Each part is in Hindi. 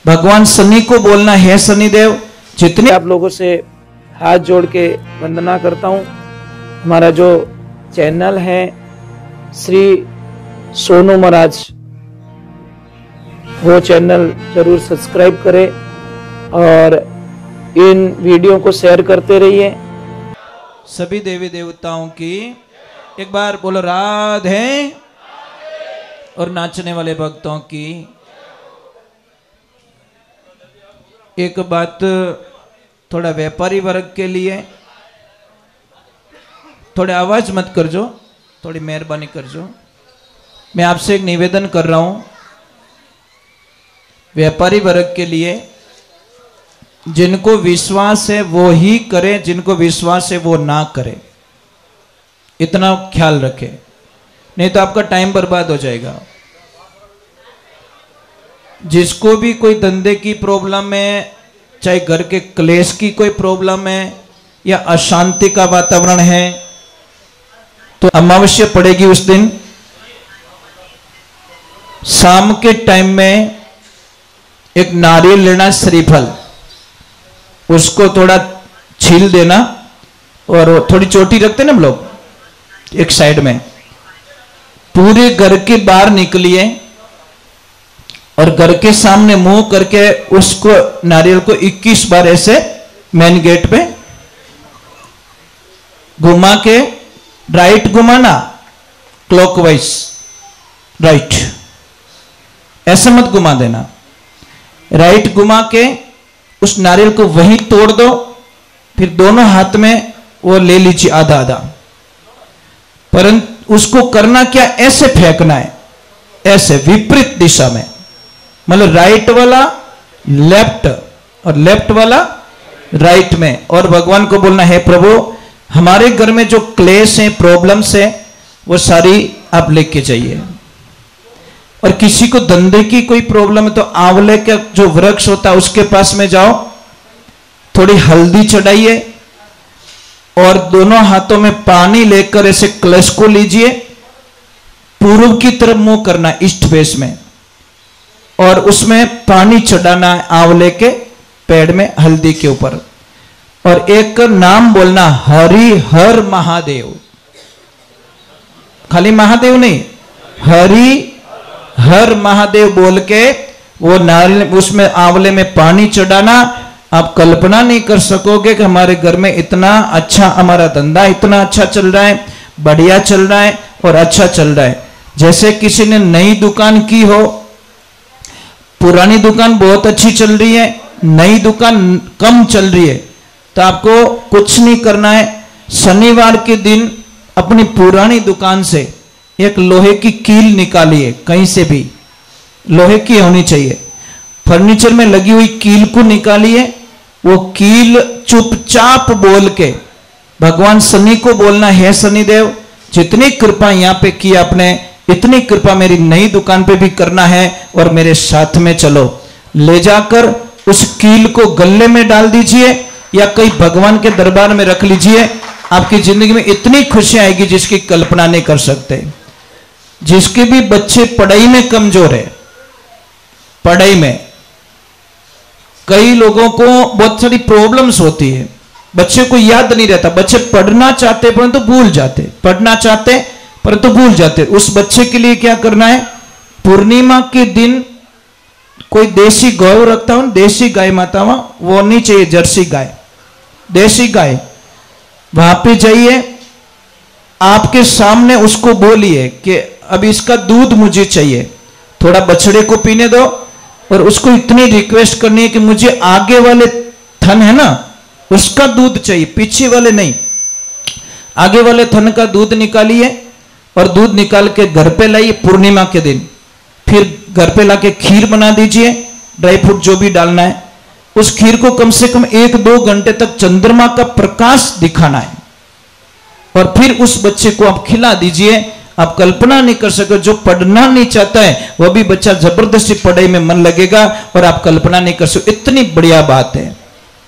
भगवान शनि को बोलना है शनिदेव जितने आप लोगों से हाथ जोड़ के वंदना करता हूँ। हमारा जो चैनल है श्री सोनू महाराज, वो चैनल जरूर सब्सक्राइब करें और इन वीडियो को शेयर करते रहिए। सभी देवी देवताओं की एक बार बोलो राधे, और नाचने वाले भक्तों की एक बात थोड़ा व्यापारी वर्ग के लिए, थोड़े आवाज मत करजो, थोड़ी मेहरबानी करजो। मैं आपसे एक निवेदन कर रहा हूं, व्यापारी वर्ग के लिए, जिनको विश्वास है वो ही करे, जिनको विश्वास है वो ना करे, इतना ख्याल रखे, नहीं तो आपका टाइम बर्बाद हो जाएगा। जिसको भी कोई धंधे की प्रॉब्लम है, चाहे घर के क्लेश की कोई प्रॉब्लम है या अशांति का वातावरण है, तो अमावस्या पड़ेगी उस दिन शाम के टाइम में एक नारियल लेना, श्रीफल, उसको थोड़ा छील देना और थोड़ी चोटी रखते ना हम लोग एक साइड में, पूरे घर के बाहर निकलिए और घर के सामने मुंह करके उसको नारियल को 21 बार ऐसे मेन गेट पे घुमा के, राइट घुमाना, क्लॉकवाइज राइट, ऐसे मत घुमा देना, राइट घुमा के उस नारियल को वहीं तोड़ दो, फिर दोनों हाथ में वो ले लीजिए आधा आधा। परंतु उसको करना क्या, ऐसे फेंकना है, ऐसे विपरीत दिशा में, मतलब राइट वाला लेफ्ट और लेफ्ट वाला राइट में। और भगवान को बोलना है प्रभु हमारे घर में जो क्लेश है, प्रॉब्लम्स है, वो सारी आप लेके जाइए। और किसी को धंधे की कोई प्रॉब्लम है तो आंवले का जो वृक्ष होता है उसके पास में जाओ, थोड़ी हल्दी चढ़ाइए और दोनों हाथों में पानी लेकर ऐसे कलश को लीजिए, पूर्व की तरफ मुंह करना ईस्ट फेस में, और उसमें पानी चढ़ाना है आंवले के पेड़ में हल्दी के ऊपर, और एक नाम बोलना हरि हर महादेव, खाली महादेव नहीं, हरि हर महादेव बोल के वो नारियल उसमें आंवले में पानी चढ़ाना। आप कल्पना नहीं कर सकोगे कि हमारे घर में इतना अच्छा, हमारा धंधा इतना अच्छा चल रहा है, बढ़िया चल रहा है और अच्छा चल रहा है। जैसे किसी ने नई दुकान की हो, पुरानी दुकान बहुत अच्छी चल रही है, नई दुकान कम चल रही है, तो आपको कुछ नहीं करना है, शनिवार के दिन अपनी पुरानी दुकान से एक लोहे की कील निकालिए, कहीं से भी लोहे की होनी चाहिए, फर्नीचर में लगी हुई कील को निकालिए, वो कील चुपचाप बोल के भगवान शनि को बोलना है शनिदेव जितनी कृपा यहां पे की आपने, इतनी कृपा मेरी नई दुकान पे भी करना है और मेरे साथ में चलो। ले जाकर उस कील को गले में डाल दीजिए या कहीं भगवान के दरबार में रख लीजिए, आपकी जिंदगी में इतनी खुशी आएगी जिसकी कल्पना नहीं कर सकते। जिसके भी बच्चे पढ़ाई में कमजोर है, पढ़ाई में कई लोगों को बहुत सारी प्रॉब्लम्स होती है, बच्चे को याद नहीं रहता, बच्चे पढ़ना चाहते परंतु भूल जाते, पढ़ना चाहते परंतु भूल जाते। उस बच्चे के लिए क्या करना है, पूर्णिमा के दिन कोई देसी गौ रखता हो, देसी गाय माता, वो नहीं चाहिए, जर्सी गाय, देसी गाय, वहां पे जाइए, आपके सामने उसको बोलिए कि अब इसका दूध मुझे चाहिए, थोड़ा बछड़े को पीने दो, और उसको इतनी रिक्वेस्ट करनी है कि मुझे आगे वाले थन है ना उसका दूध चाहिए, पीछे वाले नहीं, आगे वाले थन का दूध निकालिए और दूध निकाल के घर पे लाइए पूर्णिमा के दिन, फिर घर पे लाके खीर बना दीजिए, ड्राई फ्रूट जो भी डालना है, उस खीर को कम से कम 1-2 घंटे तक चंद्रमा का प्रकाश दिखाना है, और फिर उस बच्चे को आप खिला दीजिए। आप कल्पना नहीं कर सके, जो पढ़ना नहीं चाहता है वह भी बच्चा जबरदस्ती पढ़ाई में मन लगेगा, और आप कल्पना नहीं कर सकते, इतनी बढ़िया बात है।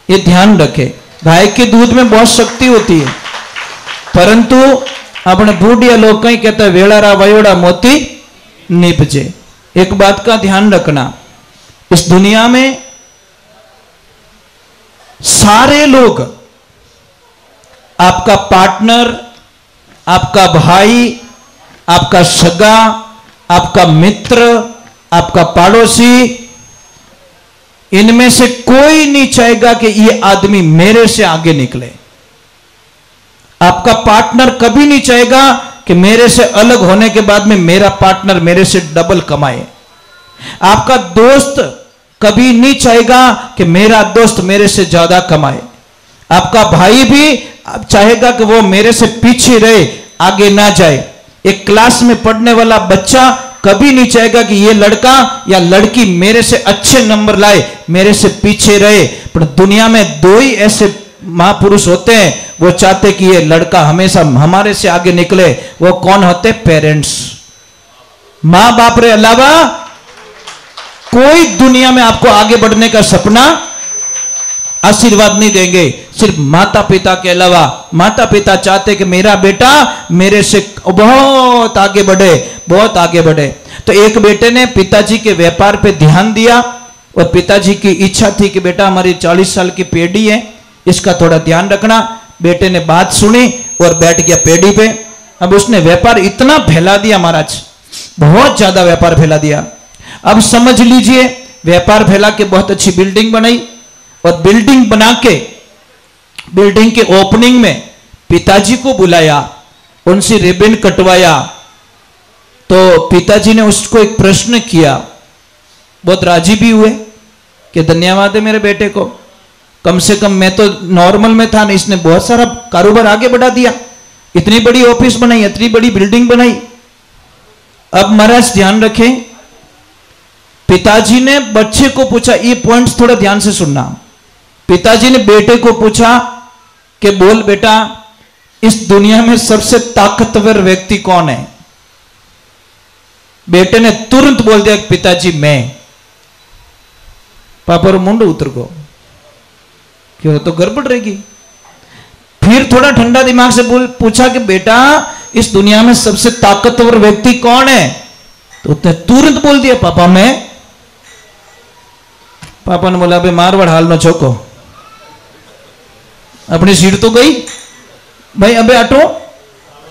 ये ध्यान रखें, गाय के दूध में बहुत शक्ति होती है, परंतु अपने बूढ़िया लोग कहीं कहता है वेड़ारा वयोड़ा मोती निपजे। एक बात का ध्यान रखना, इस दुनिया में सारे लोग, आपका पार्टनर, आपका भाई, आपका सगा, आपका मित्र, आपका पड़ोसी, इनमें से कोई नहीं चाहेगा कि ये आदमी मेरे से आगे निकले। आपका पार्टनर कभी नहीं चाहेगा कि मेरे से अलग होने के बाद में मेरा पार्टनर मेरे से डबल कमाए। आपका दोस्त कभी नहीं चाहेगा कि मेरा दोस्त मेरे से ज्यादा कमाए। आपका भाई भी चाहेगा कि वो मेरे से पीछे रहे, आगे ना जाए। एक क्लास में पढ़ने वाला बच्चा कभी नहीं चाहेगा कि ये लड़का या लड़की मेरे से अच्छे नंबर लाए, मेरे से पीछे रहे। पर दुनिया में दो ही ऐसे महापुरुष होते हैं, वो चाहते कि ये लड़का हमेशा हमारे से आगे निकले। वो कौन होते? पेरेंट्स। मां बाप रे अलावा कोई दुनिया में आपको आगे बढ़ने का सपना, आशीर्वाद नहीं देंगे। सिर्फ माता पिता के अलावा। माता पिता चाहते कि मेरा बेटा मेरे से बहुत आगे बढ़े, बहुत आगे बढ़े। तो एक बेटे ने पिताजी के व्यापार पे ध्यान दिया और पिताजी की इच्छा थी कि बेटा हमारी 40 साल की पेढ़ी है, इसका थोड़ा ध्यान रखना। बेटे ने बात सुनी और बैठ गया पेढ़ी पे। अब उसने व्यापार इतना फैला दिया महाराज, बहुत ज्यादा व्यापार फैला दिया। अब समझ लीजिए, व्यापार फैला के बहुत अच्छी बिल्डिंग बनाई और बिल्डिंग बना के बिल्डिंग के ओपनिंग में पिताजी को बुलाया, उनसे रिबन कटवाया। तो पिताजी ने उसको एक प्रश्न किया, बहुत राजी भी हुए कि धन्यवाद है मेरे बेटे को, कम से कम मैं तो नॉर्मल में था ना, इसने बहुत सारा कारोबार आगे बढ़ा दिया, इतनी बड़ी ऑफिस बनाई, इतनी बड़ी बिल्डिंग बनाई। अब महाराज ध्यान रखें, पिताजी ने बच्चे को पूछा, ये पॉइंट्स थोड़ा ध्यान से सुनना। पिताजी ने बेटे को पूछा कि बोल बेटा, इस दुनिया में सबसे ताकतवर व्यक्ति कौन है? बेटे ने तुरंत बोल दिया पिताजी मैं। पापा रो मुंड उतर गो, क्यों? तो गड़बड़ रहेगी। फिर थोड़ा ठंडा दिमाग से पूछा कि बेटा इस दुनिया में सबसे ताकतवर व्यक्ति कौन है? तो उसने तुरंत बोल दिया पापा मैं। पापा ने बोला अबे मारवाड़ हाल न छोको, अपनी सीट तो गई भाई, अबे हटो।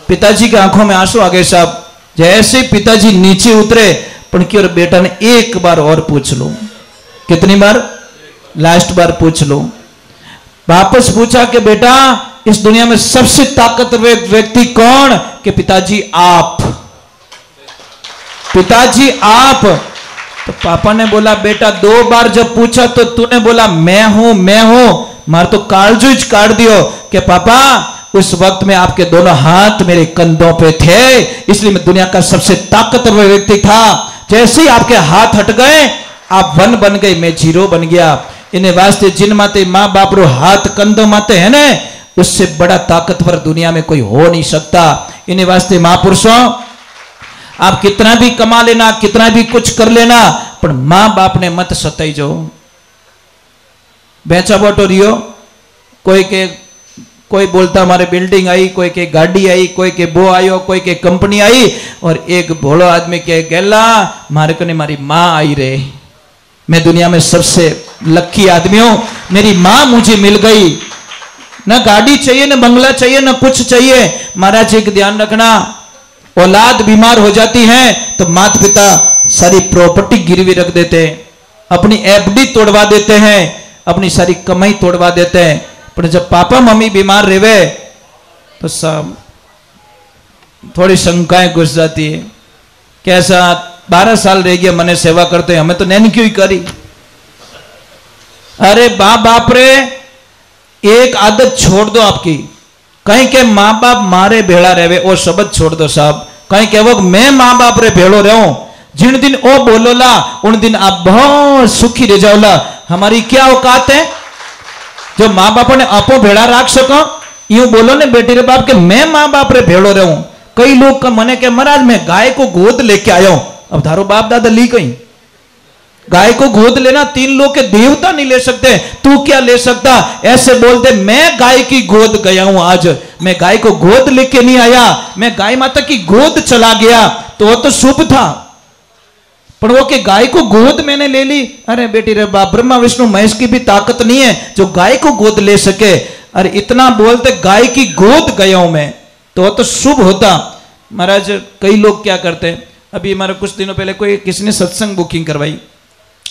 पिताजी की आंखों में आंसू आ गए साहब। जैसे पिताजी नीचे उतरे, पर क्यों बेटा ने एक बार और पूछ लो। कितनी बार? लास्ट बार पूछ लो। वापस पूछा कि बेटा इस दुनिया में सबसे ताकतवर व्यक्ति कौन? कि पिताजी आप। पिताजी आप। तो पापा ने बोला बेटा 2 बार जब पूछा तो तूने बोला मैं हूं मैं हूं, मार तो कालजूज काट दियो कि पापा उस वक्त में आपके दोनों हाथ मेरे कंधों पे थे, इसलिए मैं दुनिया का सबसे ताकतवर व्यक्ति था। जैसे ही आपके हाथ हट गए आप 1 बन गए, मैं 0 बन गया। इन्हें वास्ते जिन माते माँ बाप रो हाथ कंधों माते है ना, उससे बड़ा ताकतवर दुनिया में कोई हो नहीं सकता। इन्हें वास्ते महापुरुषों, आप कितना भी कमा लेना, कितना भी कुछ कर लेना, पर मां बाप ने मत सताई जो। बेचा बोटो रियो, कोई बोलता हमारे बिल्डिंग आई, कोई के गाड़ी आई, कोई के बो आयो, कोई के कंपनी आई, और एक भोलो आदमी के गेला मारे को ने मारी मां आई रे, मैं दुनिया में सबसे लकी आदमी हूं, मेरी मां मुझे मिल गई। ना गाड़ी चाहिए, ना बंगला चाहिए, ना कुछ चाहिए। महाराज एक ध्यान रखना, औलाद बीमार हो जाती है तो माता पिता सारी प्रॉपर्टी गिरवी रख देते हैं, अपनी एफडी तोड़वा देते हैं, अपनी सारी कमाई तोड़वा देते हैं। पर जब पापा मम्मी बीमार रहे तो सब थोड़ी शंकाएं घुस जाती है। कैसा 12 साल रह गया मने सेवा करते हैं, हमें तो नैन क्यों ही करी। अरे बाप रे, एक आदत छोड़ दो आपकी। कहीं के माँ बाप मारे भेड़ा रहे और शब्द छोड़ दो साहब। कहीं के वो मैं माँ बाप रे भेड़ो रहूं, जिन दिन ओ बोलोला उन दिन आप बहुत सुखी रह जाओला। हमारी क्या औकात है जो माँ बाप ने आपो भेड़ा राख सको? यूं बोलो ने बेटी रे बाप के मैं माँ बाप रे भेड़ो रहूं। कई लोग का मने के महाराज मैं गाय को गोद लेके आया हूं। अब धारो बाप दादा ली कहीं गाय को गोद लेना 3 लोग के देवता नहीं ले सकते, तू क्या ले सकता? ऐसे बोलते मैं गाय की गोद गया हूं, आज मैं गाय को गोद लेके नहीं आया, मैं गाय माता की गोद चला गया, तो वो तो शुभ था। पर वो कि गाय को गोद मैंने ले ली। अरे बेटी रे बाप, ब्रह्मा विष्णु महेश की भी ताकत नहीं है जो गाय को गोद ले सके। अरे इतना बोलते गाय की गोद गया हूं मैं, तो शुभ होता। महाराज कई लोग क्या करते हैं, अभी हमारे कुछ दिनों पहले कोई किसी ने सत्संग बुकिंग करवाई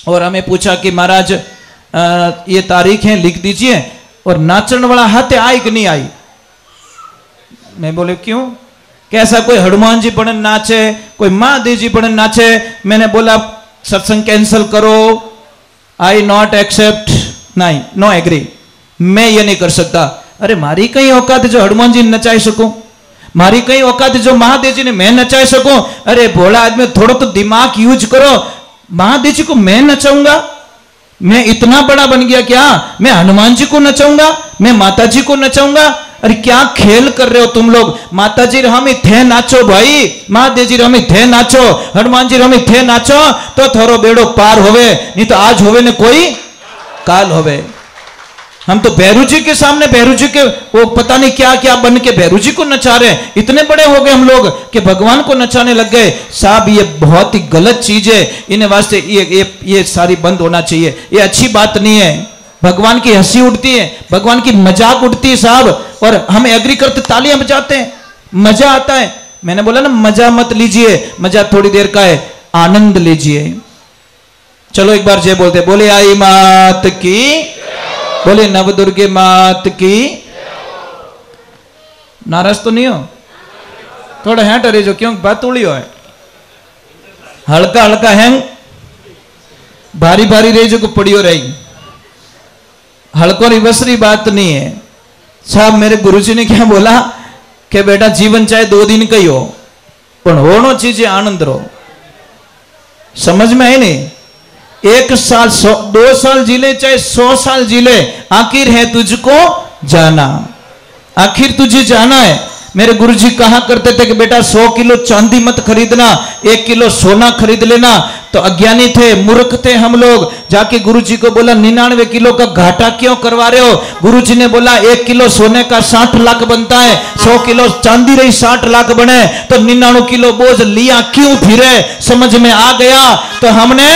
और हमें पूछा कि महाराज ये तारीख है लिख दीजिए, और नाचन वाला हाथ आई कि नहीं आई। मैं बोले क्यों, कैसा कोई हनुमान जी पढ़न नाचे, कोई महादेव जी पढ़न नाचे। मैंने बोला सत्संग कैंसिल करो, आई नॉट एक्सेप्ट, नहीं नो एग्री, मैं ये नहीं कर सकता। अरे मारी कई औकात जो हनुमान जी नचाई सकूं, मारी कई औकात जो महादेव जी ने मैं नचाई सकूं। अरे भोला आदमी थोड़ा तो दिमाग यूज करो, महादेव जी को मैं नचाऊंगा, मैं इतना बड़ा बन गया क्या, मैं हनुमान जी को नचाऊंगा, मैं माता जी को नचाऊंगा। अरे क्या खेल कर रहे हो तुम लोग। माता जी हम थे नाचो भाई, महादेव जी हम थे नाचो, हनुमान जी हम थे नाचो, तो थोरो बेड़ो पार होवे, नहीं तो आज होवे ने कोई काल होवे। हम तो भैरू जी के सामने, भैरू जी के वो पता नहीं क्या क्या बन के भैरू जी को नचा रहे हैं। इतने बड़े हो गए हम लोग कि भगवान को नचाने लग गए। साहब ये बहुत ही गलत चीज है, इन्हें वास्ते ये सारी बंद होना चाहिए, ये अच्छी बात नहीं है। भगवान की हंसी उठती है, भगवान की मजाक उठती है साहब, और हम एग्री करते तालियां बजाते हैं, मजा आता है। मैंने बोला ना मजा मत लीजिए, मजा थोड़ी देर का है, आनंद लीजिए। चलो एक बार जय बोलते, बोले आई मात की, बोले नवदुर्गे मात की। नाराज तो नहीं हो, थोड़ा है टरे जो, क्यों बात उड़ी हो है, हल्का हल्का है, भारी भारी रही जो को पड़ियो रही, हल्को रिवसरी बात नहीं है। साहब मेरे गुरुजी ने क्या बोला कि बेटा जीवन चाहे 2 दिन का ही हो, पर होनो चीजें आनंद रो। समझ में आई नहीं, 1 साल 2 साल जी ले चाहे 100 साल जी ले, आखिर है तुझको जाना, आखिर तुझे जाना है। मेरे गुरुजी कहा करते थे कि बेटा 100 किलो चांदी मत खरीदना, 1 किलो सोना खरीद लेना। तो अज्ञानी थे, मूर्ख थे हम लोग। जाके गुरुजी को बोला 99 किलो का घाटा क्यों करवा रहे हो। गुरुजी ने बोला 1 किलो सोने का 60 लाख बनता है, 100 किलो चांदी रही 60 लाख बने, तो 99 किलो बोझ लिया क्यों फिरे। समझ में आ गया। तो हमने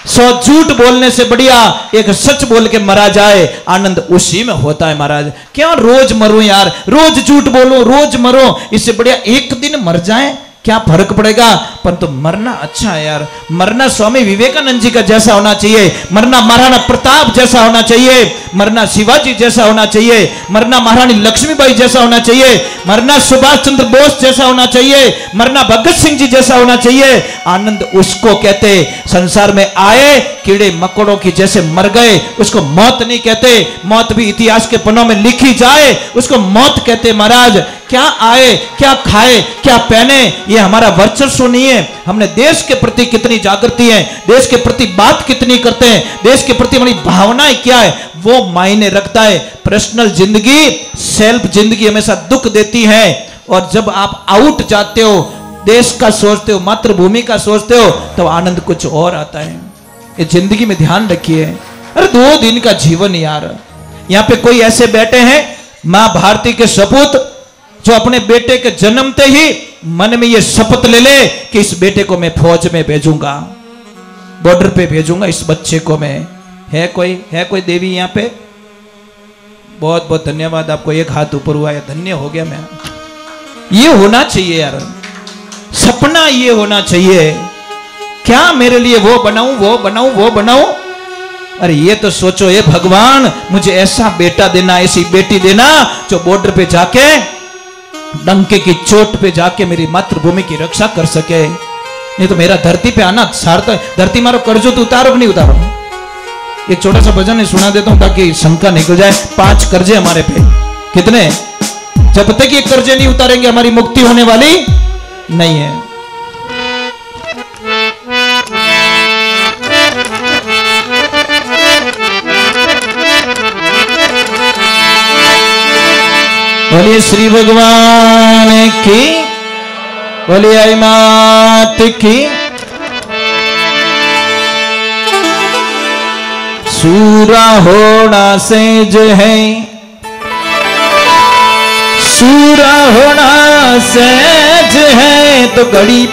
100 झूठ बोलने से बढ़िया एक सच बोल के मरा जाए, आनंद उसी में होता है महाराज। क्या रोज मरूं यार, रोज झूठ बोलूं, रोज मरो, इससे बढ़िया एक दिन मर जाए, क्या फर्क पड़ेगा। परंतु मरना अच्छा है यार, मरना स्वामी विवेकानंद जी का जैसा होना चाहिए, मरना महाराणा प्रताप जैसा होना चाहिए, मरना शिवाजी जैसा होना चाहिए, मरना महारानी लक्ष्मीबाई जैसा होना चाहिए, मरना सुभाष चंद्र बोस जैसा होना चाहिए, मरना भगत सिंह जी जैसा होना चाहिए। आनंद उसको कहते, संसार में आए कीड़े मकोड़ों की जैसे मर गए, उसको मौत नहीं कहते। मौत भी इतिहास के पन्नों में लिखी जाए, उसको मौत कहते महाराज। क्या आए, क्या खाए, क्या पहने, ये हमारा वर्चस्व नहीं है। हमने देश के प्रति कितनी जागृति है, देश के प्रति बात कितनी करते हैं, देश के प्रति हमारी भावनाएं क्या है, वो मायने रखता है। पर्सनल जिंदगी, सेल्फ जिंदगी हमेशा दुख देती है। और जब आप आउट जाते हो, देश का सोचते हो, मातृभूमि का सोचते हो, तो आनंद कुछ और आता है। ये जिंदगी में ध्यान रखिए। अरे 2 दिन का जीवन यार। यहाँ पे कोई ऐसे बैठे हैं मां भारती के सपूत, जो अपने बेटे के जन्मते ही मन में ये शपथ ले ले कि इस बेटे को मैं फौज में भेजूंगा, बॉर्डर पे भेजूंगा इस बच्चे को मैं। है कोई देवी यहाँ पे? बहुत बहुत धन्यवाद आपको, एक हाथ ऊपर हुआ है, धन्य हो गया मैं। ये होना चाहिए यार, सपना ये होना चाहिए। क्या मेरे लिए वो बनाऊं, वो बनाऊं, वो बनाऊं। अरे ये तो सोचो, ये भगवान मुझे ऐसा बेटा देना, ऐसी बेटी देना जो बॉर्डर पे जाके, डंके की चोट पे जाके मेरी मातृभूमि की रक्षा कर सके। नहीं तो मेरा धरती पे आना सार्थक। धरती मारो कर्जो तो उतारो कि नहीं उतारो। एक छोटा सा भजन सुना देता हूं ताकि शंका निकल जाए। 5 कर्जे हमारे पे, कितने? जब तक ये कर्जे नहीं उतारेंगे हमारी मुक्ति होने वाली नहीं है। बोलिए श्री भगवान की, बोलिए आई मात की। सूरा होना सेज है, सूरा होना सहज है, तो घड़ी